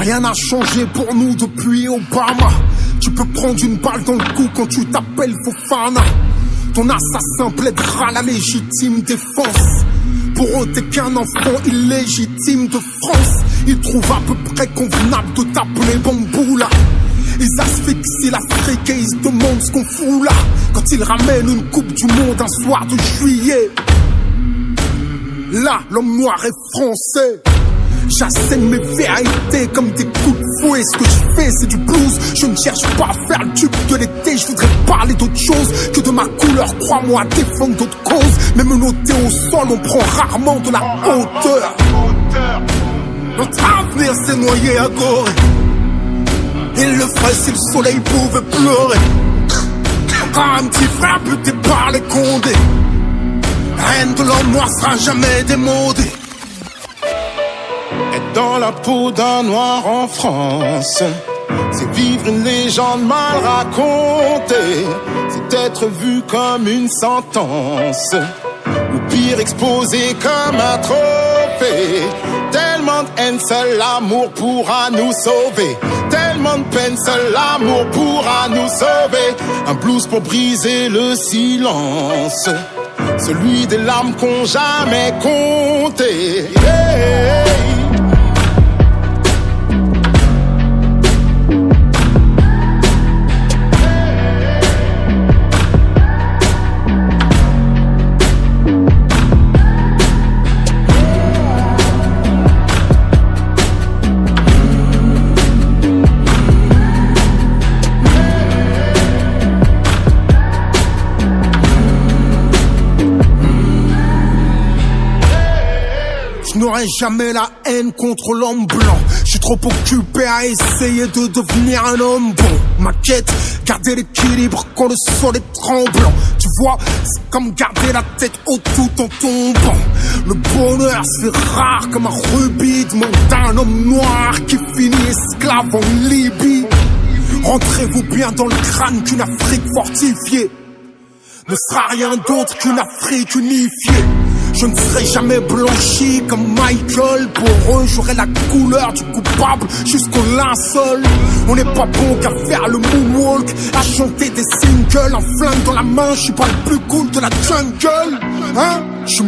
Rien n'a changé pour nous depuis Obama. Tu peux prendre une balle dans le cou quand tu t'appelles Fofana. Ton assassin plaidera la légitime défense. Pour eux t'es qu'un enfant illégitime de France. Ils trouvent à peu près convenable de t'appeler Bamboula. Ils asphyxient l'Afrique et ils se demandent ce qu'on fout là. Quand ils ramènent une coupe du monde un soir de juillet. Là, l'homme noir est français. J'assène mes vérités comme des coups de fouet. Ce que je fais c'est du blues. Je ne cherche pas à faire le tube de l'été. Je voudrais parler d'autre chose que de ma couleur. Crois-moi à défendre d'autres causes. Mais me noter au sol, on prend rarement de la hauteur. Notre avenir s'est noyé à Gorée. Il le ferait si le soleil pouvait pleurer. Encore un petit frère buté par les condés. La haine de l'homme noir sera jamais démodée. Être dans la peau d'un noir en France, c'est vivre une légende mal racontée. C'est être vu comme une sentence, ou pire exposé comme un trophée. Tellement de haine, seul l'amour pourra nous sauver. Tellement de peine, seul l'amour pourra nous sauver. Un blues pour briser le silence, celui des larmes qu'on jamais compté. Yeah. Je n'aurai jamais la haine contre l'homme blanc. Je suis trop occupé à essayer de devenir un homme bon. Ma quête, garder l'équilibre quand le sol est tremblant. Tu vois, c'est comme garder la tête haute tout en tombant. Le bonheur se fait rare comme un rubis demande un homme noir qui finit esclave en Libye. Rentrez-vous bien dans le crâne qu'une Afrique fortifiée ne sera rien d'autre qu'une Afrique unifiée. Je ne serai jamais blanchi comme Michael. Pour eux, j'aurai la couleur du coupable jusqu'au linceul. On n'est pas bon qu'à faire le moonwalk, à chanter des singles, en flingue dans la main. Je suis pas le plus cool de la jungle, hein? Je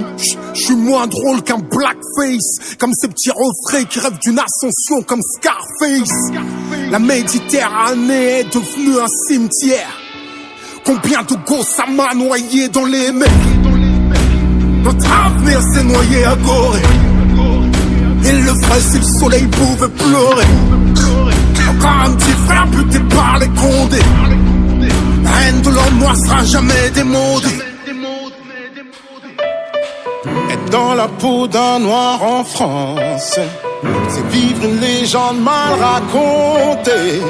suis moins drôle qu'un blackface, comme ces petits refrains qui rêvent d'une ascension comme Scarface. La Méditerranée est devenue un cimetière. Combien de Gossama noyés dans les mers? Notre avenir s'est noyé à Gorée. Il le ferait si le soleil pouvait pleurer. Encore un petit frère buté par les condés. La haine de l'homme noir sera jamais démodée. Être dans la peau d'un noir en France, c'est vivre une légende mal racontée.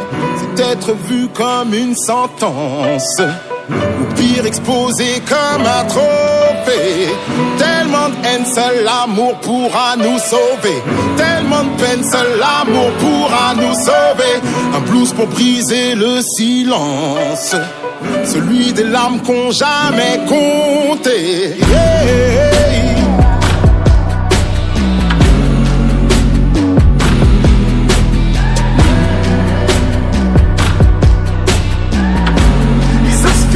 C'est être vu comme une sentence, ou pire exposé comme un trophée. Tellement de haine, seul l'amour pourra nous sauver. Tellement de peine, seul l'amour pourra nous sauver. Un blues pour briser le silence, celui des larmes qu'on jamais compté. Yeah.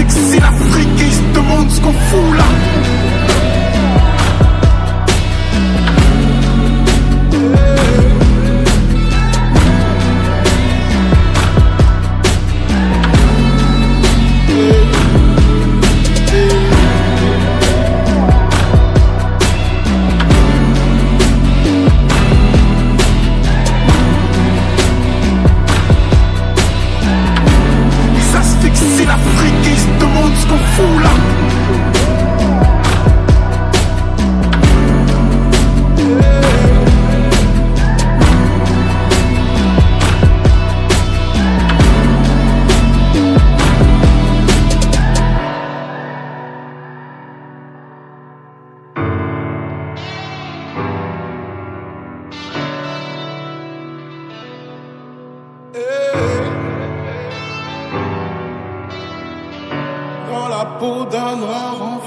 C'est l'Afrique et ils se demandent ce qu'on fout là. C'est l'Afrique et ils se demandent ce qu'on fout là. Dans la peau d'un noir en